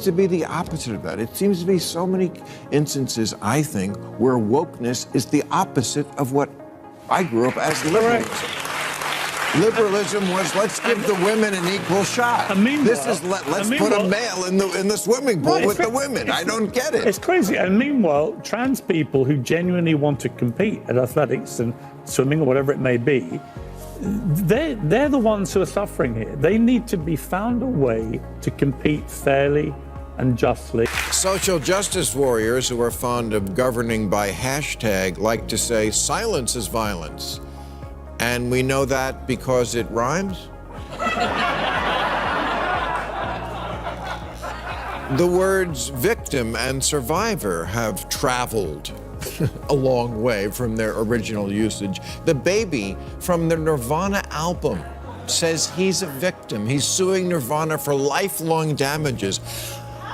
To be the opposite of that. It seems to be so many instances, I think, where wokeness is the opposite of what I grew up as liberalism. Liberalism was, let's give the women an equal shot. This is let's put a male in the swimming pool with the women. I don't get it. It's crazy. And meanwhile, trans people who genuinely want to compete at athletics and swimming or whatever it may be, they're the ones who are suffering here. They need to be found a way to compete fairly and justly. Social justice warriors who are fond of governing by hashtag like to say silence is violence. And we know that because it rhymes? The words victim and survivor have traveled a long way from their original usage. The baby from the Nirvana album says he's a victim. He's suing Nirvana for lifelong damages.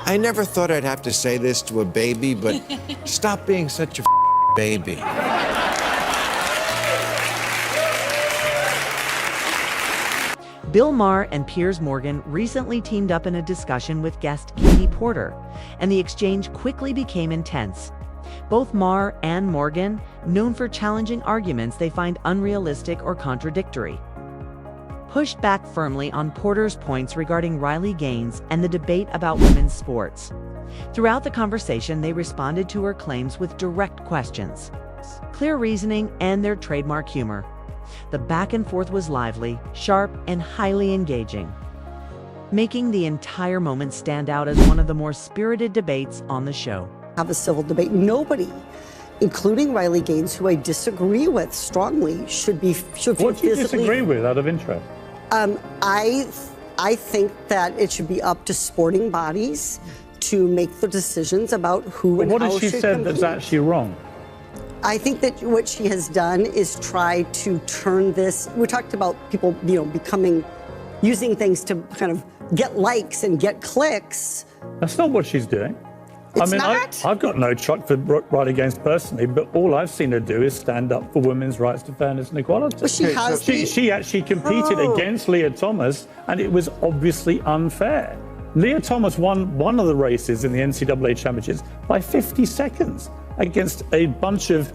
I never thought I'd have to say this to a baby, but stop being such a baby. Bill Maher and Piers Morgan recently teamed up in a discussion with guest Katie Porter, and the exchange quickly became intense. Both Maher and Morgan, known for challenging arguments they find unrealistic or contradictory, pushed back firmly on Porter's points regarding Riley Gaines and the debate about women's sports. Throughout the conversation, they responded to her claims with direct questions, clear reasoning, and their trademark humor. The back and forth was lively, sharp, and highly engaging, making the entire moment stand out as one of the more spirited debates on the show. Have a civil debate. Nobody, including Riley Gaines, who I disagree with strongly, should feel What do you disagree with, out of interest? I think that it should be up to sporting bodies to make the decisions about who and how should compete. What has she said that's actually wrong? I think that what she has done is try to turn this. We talked about people, using things to kind of get likes and get clicks. That's not what she's doing. It's not? I've got no truck for Riley Gaines personally, but all I've seen her do is stand up for women's rights to fairness and equality. Well, she actually competed against Leah Thomas, and it was obviously unfair. Leah Thomas won one of the races in the NCAA championships by 50 seconds against a bunch of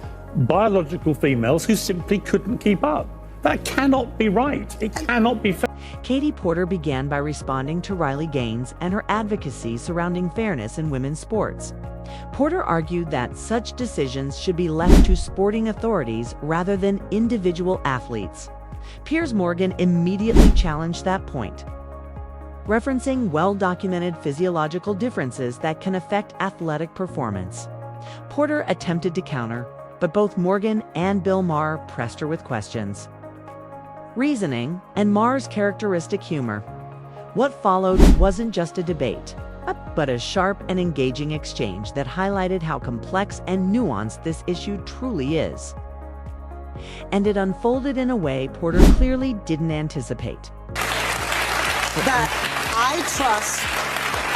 biological females who simply couldn't keep up. That cannot be right. It cannot be fair. Katie Porter began by responding to Riley Gaines and her advocacy surrounding fairness in women's sports. Porter argued that such decisions should be left to sporting authorities rather than individual athletes. Piers Morgan immediately challenged that point, referencing well-documented physiological differences that can affect athletic performance. Porter attempted to counter, but both Morgan and Bill Maher pressed her with questions, reasoning, and Maher's characteristic humor. What followed wasn't just a debate, but a sharp and engaging exchange that highlighted how complex and nuanced this issue truly is. And it unfolded in a way Porter clearly didn't anticipate. That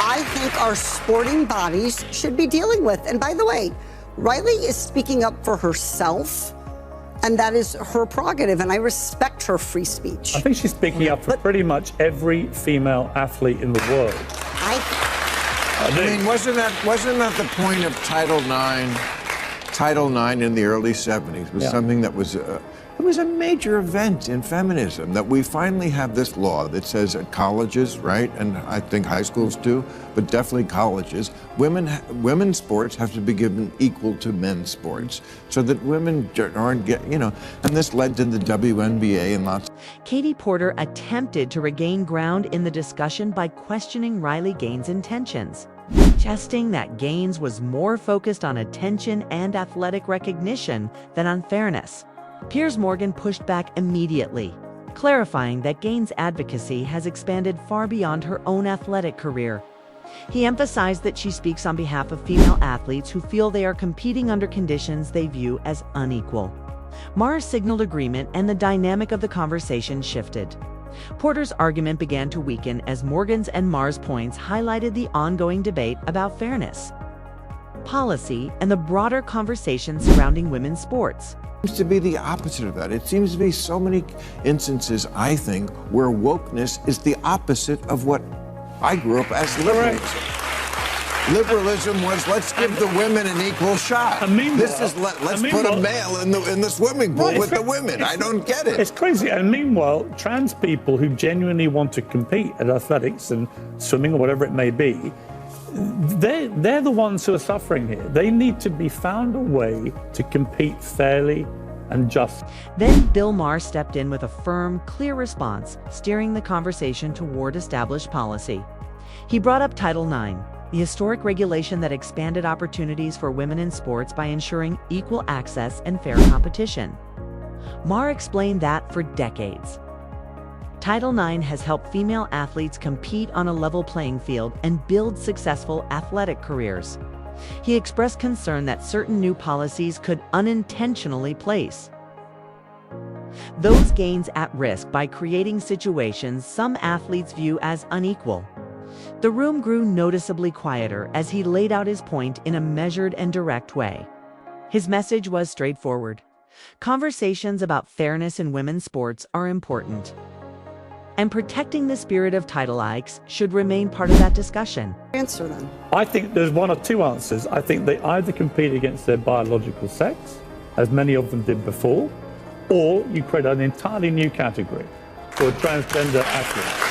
I think our sporting bodies should be dealing with. And by the way, Riley is speaking up for herself, and that is her prerogative, and I respect her free speech. I think she's speaking up for pretty much every female athlete in the world. I mean, wasn't that the point of Title IX? Title IX in the early 70s was something that was it was a major event in feminism, that we finally have this law that says at colleges, right, and I think high schools too, but definitely colleges, women's sports have to be given equal to men's sports, so that women aren't and this led to the WNBA and lots. Katie Porter attempted to regain ground in the discussion by questioning Riley Gaines' intentions, suggesting that Gaines was more focused on attention and athletic recognition than on fairness. Piers Morgan pushed back immediately, clarifying that Gaines' advocacy has expanded far beyond her own athletic career. He emphasized that she speaks on behalf of female athletes who feel they are competing under conditions they view as unequal. Maher signaled agreement, and the dynamic of the conversation shifted. Porter's argument began to weaken as Morgan's and Maher's points highlighted the ongoing debate about fairness, policy, and the broader conversation surrounding women's sports. Seems to be the opposite of that. It seems to be so many instances, I think, where wokeness is the opposite of what I grew up as liberalism. Liberalism was, let's give the women an equal shot. And meanwhile- This is, let's put a male in the swimming pool with the women. I don't get it. It's crazy. And meanwhile, trans people who genuinely want to compete at athletics and swimming or whatever it may be, they're the ones who are suffering here. They need to be found a way to compete fairly and just. Then Bill Maher stepped in with a firm, clear response, steering the conversation toward established policy. He brought up Title IX, the historic regulation that expanded opportunities for women in sports by ensuring equal access and fair competition. Maher explained that for decades, Title IX has helped female athletes compete on a level playing field and build successful athletic careers. He expressed concern that certain new policies could unintentionally place those gains at risk by creating situations some athletes view as unequal. The room grew noticeably quieter as he laid out his point in a measured and direct way. His message was straightforward. Conversations about fairness in women's sports are important, and protecting the spirit of Title IX should remain part of that discussion. Answer them. I think there's one or two answers. I think they either compete against their biological sex, as many of them did before, or you create an entirely new category for transgender athletes.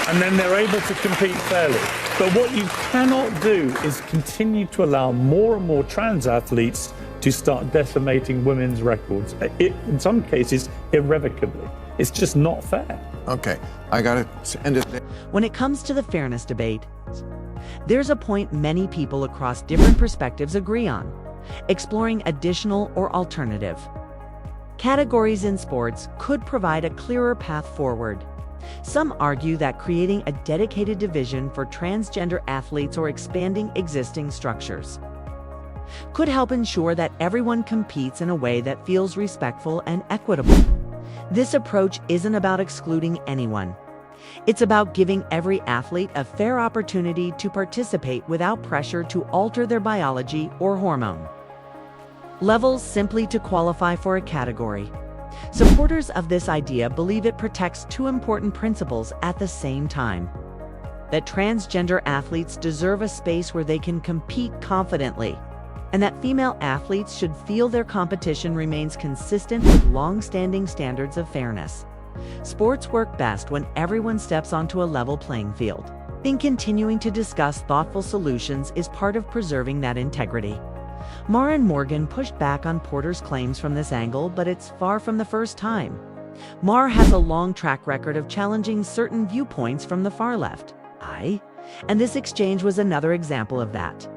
And then they're able to compete fairly. But what you cannot do is continue to allow more and more trans athletes to start decimating women's records, in some cases irrevocably. It's just not fair. Okay, I got to end it there. When it comes to the fairness debate, there's a point many people across different perspectives agree on: exploring additional or alternative categories in sports could provide a clearer path forward. Some argue that creating a dedicated division for transgender athletes or expanding existing structures could help ensure that everyone competes in a way that feels respectful and equitable. This approach isn't about excluding anyone. It's about giving every athlete a fair opportunity to participate without pressure to alter their biology or hormone levels simply to qualify for a category. Supporters of this idea believe it protects two important principles at the same time: that transgender athletes deserve a space where they can compete confidently, and that female athletes should feel their competition remains consistent with long-standing standards of fairness. Sports work best when everyone steps onto a level playing field. And continuing to discuss thoughtful solutions is part of preserving that integrity. Maher and Morgan pushed back on Porter's claims from this angle, but it's far from the first time. Maher has a long track record of challenging certain viewpoints from the far left. And this exchange was another example of that.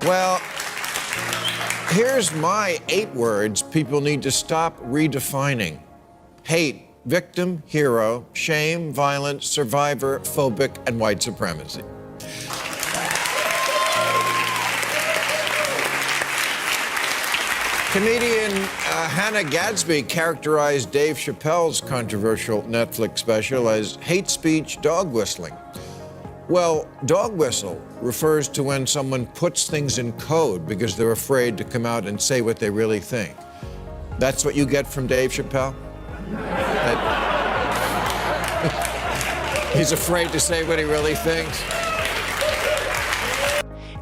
Well, here's my 8 words people need to stop redefining: hate, victim, hero, shame, violence, survivor, phobic, and white supremacy. Comedian Hannah Gadsby characterized Dave Chappelle's controversial Netflix special as hate speech dog whistling. Well, dog whistle refers to when someone puts things in code because they're afraid to come out and say what they really think. That's what you get from Dave Chappelle? He's afraid to say what he really thinks.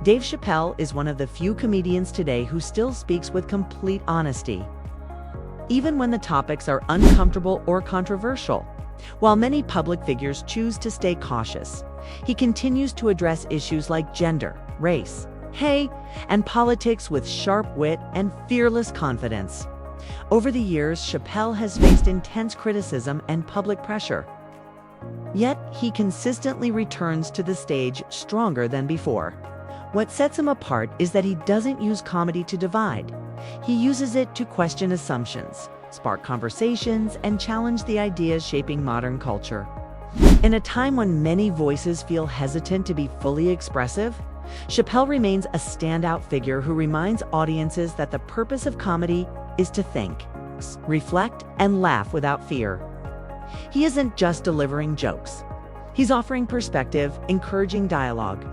Dave Chappelle is one of the few comedians today who still speaks with complete honesty, even when the topics are uncomfortable or controversial. While many public figures choose to stay cautious, he continues to address issues like gender, race, hate, and politics with sharp wit and fearless confidence. Over the years, Chappelle has faced intense criticism and public pressure. Yet, he consistently returns to the stage stronger than before. What sets him apart is that he doesn't use comedy to divide. He uses it to question assumptions, spark conversations, and challenge the ideas shaping modern culture. In a time when many voices feel hesitant to be fully expressive, Chappelle remains a standout figure who reminds audiences that the purpose of comedy is to think, reflect, and laugh without fear. He isn't just delivering jokes. He's offering perspective, encouraging dialogue,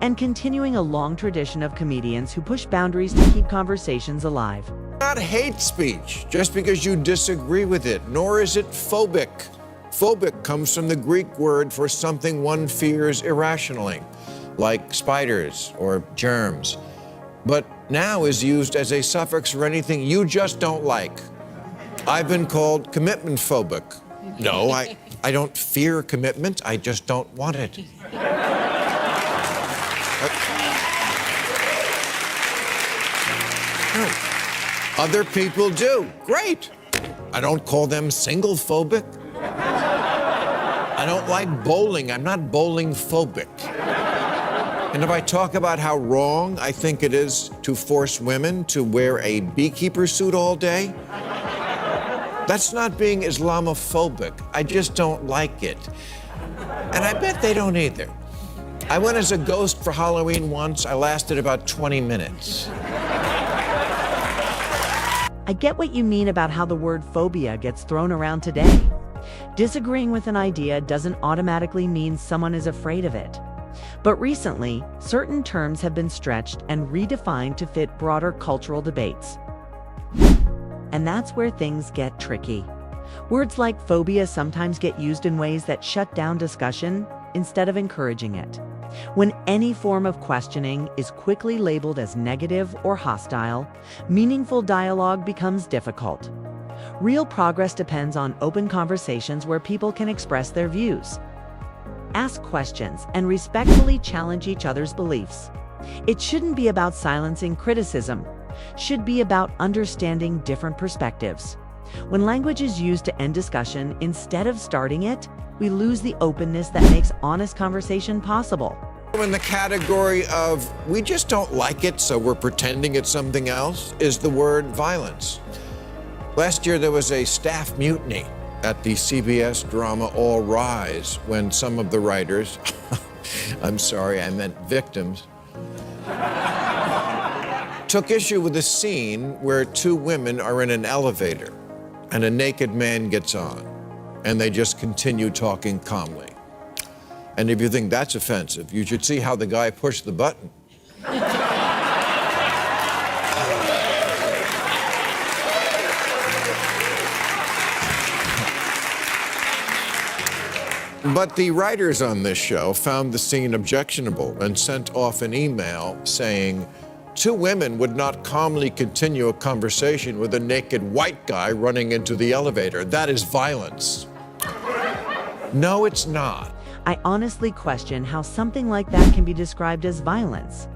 and continuing a long tradition of comedians who push boundaries to keep conversations alive. Not hate speech just because you disagree with it, nor is it phobic. Phobic comes from the Greek word for something one fears irrationally. like spiders or germs, but now is used as a suffix for anything you just don't like. I've been called commitment phobic. No, I don't fear commitment, I just don't want it. No. Other people do. Great. I don't call them single phobic. I don't like bowling. I'm not bowling phobic. And if I talk about how wrong I think it is to force women to wear a beekeeper suit all day, that's not being Islamophobic. I just don't like it. And I bet they don't either. I went as a ghost for Halloween once. I lasted about 20 minutes. I get what you mean about how the word phobia gets thrown around today. Disagreeing with an idea doesn't automatically mean someone is afraid of it. But recently, certain terms have been stretched and redefined to fit broader cultural debates. And that's where things get tricky. Words like phobia sometimes get used in ways that shut down discussion instead of encouraging it. When any form of questioning is quickly labeled as negative or hostile, meaningful dialogue becomes difficult. Real progress depends on open conversations where people can express their views, ask questions, and respectfully challenge each other's beliefs. It shouldn't be about silencing criticism, should be about understanding different perspectives. When language is used to end discussion instead of starting it, we lose the openness that makes honest conversation possible. In the category of we just don't like it, so we're pretending it's something else, is the word violence. Last year there was a staff mutiny at the CBS drama All Rise when some of the writers, I'm sorry, I meant victims, took issue with a scene where two women are in an elevator and a naked man gets on, and they just continue talking calmly. And if you think that's offensive, you should see how the guy pushed the button. But the writers on this show found the scene objectionable and sent off an email saying, two women would not calmly continue a conversation with a naked white guy running into the elevator. That is violence. No, it's not. I honestly question how something like that can be described as violence.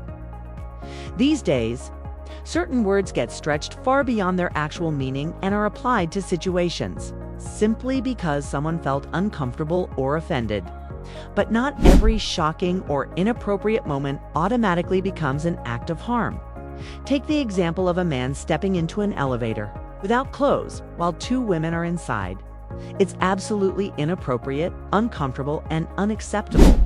These days, certain words get stretched far beyond their actual meaning and are applied to situations, simply because someone felt uncomfortable or offended. But not every shocking or inappropriate moment automatically becomes an act of harm. Take the example of a man stepping into an elevator without clothes while two women are inside. It's absolutely inappropriate, uncomfortable, and unacceptable.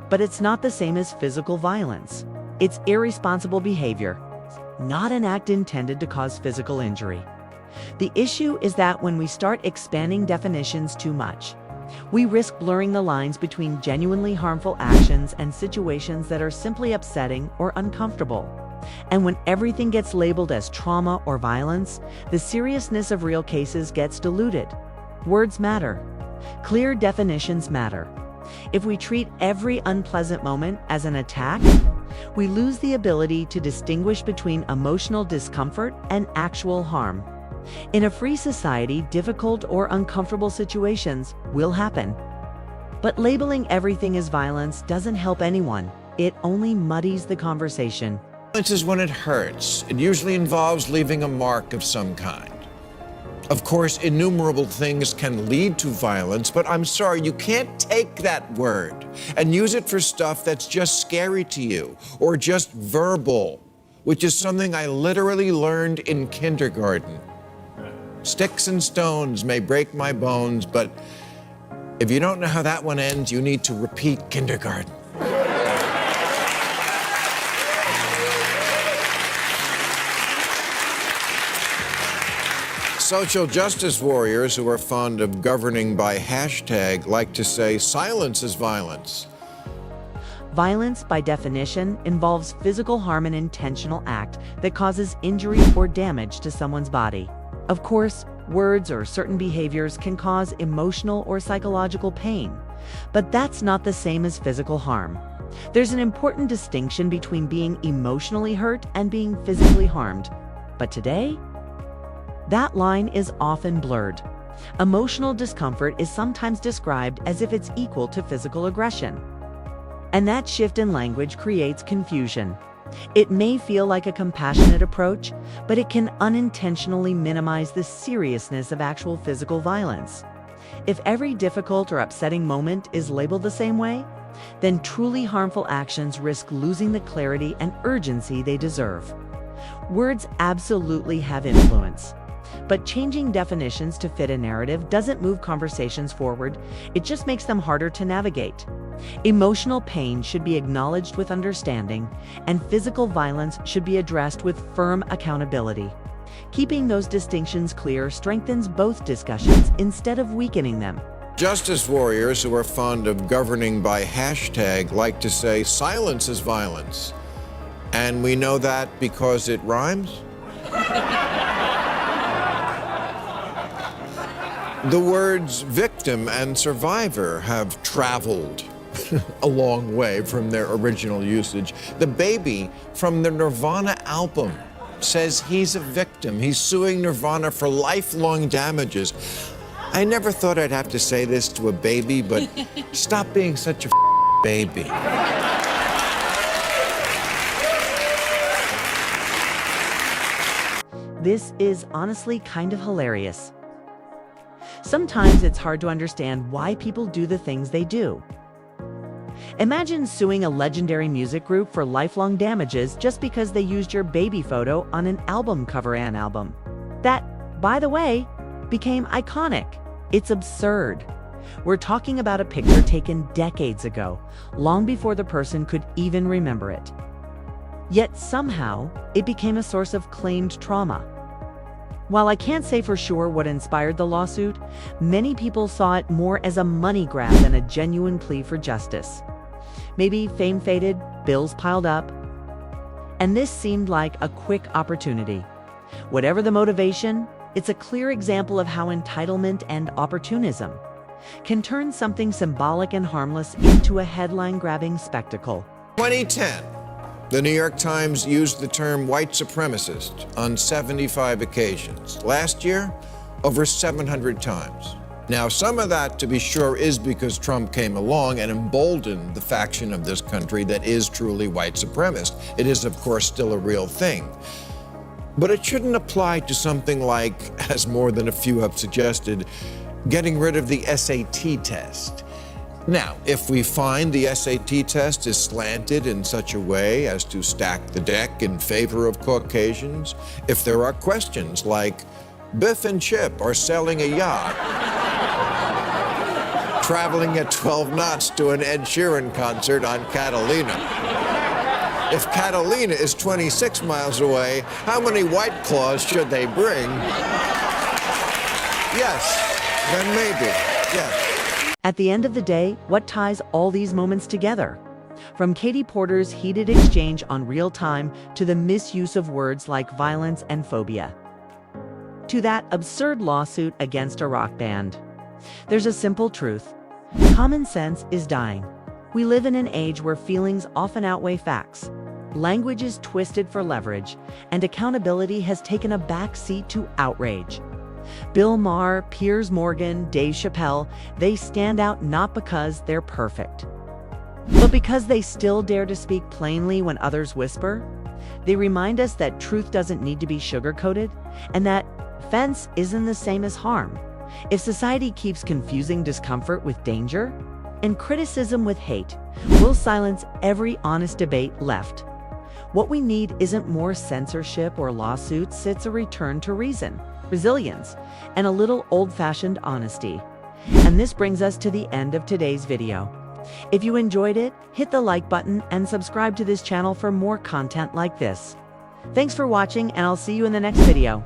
But it's not the same as physical violence. It's irresponsible behavior, not an act intended to cause physical injury. The issue is that when we start expanding definitions too much, we risk blurring the lines between genuinely harmful actions and situations that are simply upsetting or uncomfortable. And when everything gets labeled as trauma or violence, the seriousness of real cases gets diluted. Words matter. Clear definitions matter. If we treat every unpleasant moment as an attack, we lose the ability to distinguish between emotional discomfort and actual harm. In a free society, difficult or uncomfortable situations will happen. But labeling everything as violence doesn't help anyone. It only muddies the conversation. Violence is when it hurts. It usually involves leaving a mark of some kind. Of course, innumerable things can lead to violence, but I'm sorry, you can't take that word and use it for stuff that's just scary to you or just verbal, which is something I literally learned in kindergarten. Sticks and stones may break my bones, but if you don't know how that one ends, you need to repeat kindergarten. Social justice warriors who are fond of governing by hashtag like to say silence is violence. Violence, by definition, involves physical harm, an intentional act that causes injury or damage to someone's body. Of course, words or certain behaviors can cause emotional or psychological pain, But that's not the same as physical harm. There's an important distinction between being emotionally hurt and being physically harmed. But today, that line is often blurred. Emotional discomfort is sometimes described as if it's equal to physical aggression. And that shift in language creates confusion. It may feel like a compassionate approach, but it can unintentionally minimize the seriousness of actual physical violence. If every difficult or upsetting moment is labeled the same way, then truly harmful actions risk losing the clarity and urgency they deserve. Words absolutely have influence, but changing definitions to fit a narrative doesn't move conversations forward, it just makes them harder to navigate. Emotional pain should be acknowledged with understanding, and physical violence should be addressed with firm accountability. Keeping those distinctions clear strengthens both discussions instead of weakening them. Justice warriors who are fond of governing by hashtag like to say silence is violence. And we know that because it rhymes? The words victim and survivor have traveled a long way from their original usage. The baby from the Nirvana album says he's a victim. He's suing Nirvana for lifelong damages. I never thought I'd have to say this to a baby, but stop being such a baby. This is honestly kind of hilarious. Sometimes it's hard to understand why people do the things they do. Imagine suing a legendary music group for lifelong damages just because they used your baby photo on an album cover album. That, by the way, became iconic. It's absurd. We're talking about a picture taken decades ago, long before the person could even remember it. Yet somehow, it became a source of claimed trauma. While I can't say for sure what inspired the lawsuit, many people saw it more as a money grab than a genuine plea for justice. Maybe fame faded, bills piled up, and this seemed like a quick opportunity. Whatever the motivation, it's a clear example of how entitlement and opportunism can turn something symbolic and harmless into a headline-grabbing spectacle. 2010, the New York Times used the term white supremacist on 75 occasions. Last year, over 700 times. Now, some of that, to be sure, is because Trump came along and emboldened the faction of this country that is truly white supremacist. It is, of course, still a real thing. But it shouldn't apply to something like, as more than a few have suggested, getting rid of the SAT test. Now, if we find the SAT test is slanted in such a way as to stack the deck in favor of Caucasians, if there are questions like, Biff and Chip are sailing a yacht, traveling at 12 knots to an Ed Sheeran concert on Catalina. If Catalina is 26 miles away, how many White Claws should they bring? Yes, then maybe, yes. At the end of the day, what ties all these moments together? From Katie Porter's heated exchange on Real Time to the misuse of words like violence and phobia, to that absurd lawsuit against a rock band. There's a simple truth. Common sense is dying. We live in an age where feelings often outweigh facts. Language is twisted for leverage, and accountability has taken a back seat to outrage. Bill Maher, Piers Morgan, Dave Chappelle, they stand out not because they're perfect, but because they still dare to speak plainly when others whisper. They remind us that truth doesn't need to be sugar-coated, and that offense isn't the same as harm. If society keeps confusing discomfort with danger and criticism with hate, we'll silence every honest debate left. What we need isn't more censorship or lawsuits, it's a return to reason, resilience, and a little old-fashioned honesty. And this brings us to the end of today's video. If you enjoyed it, hit the like button and subscribe to this channel for more content like this. Thanks for watching, and I'll see you in the next video.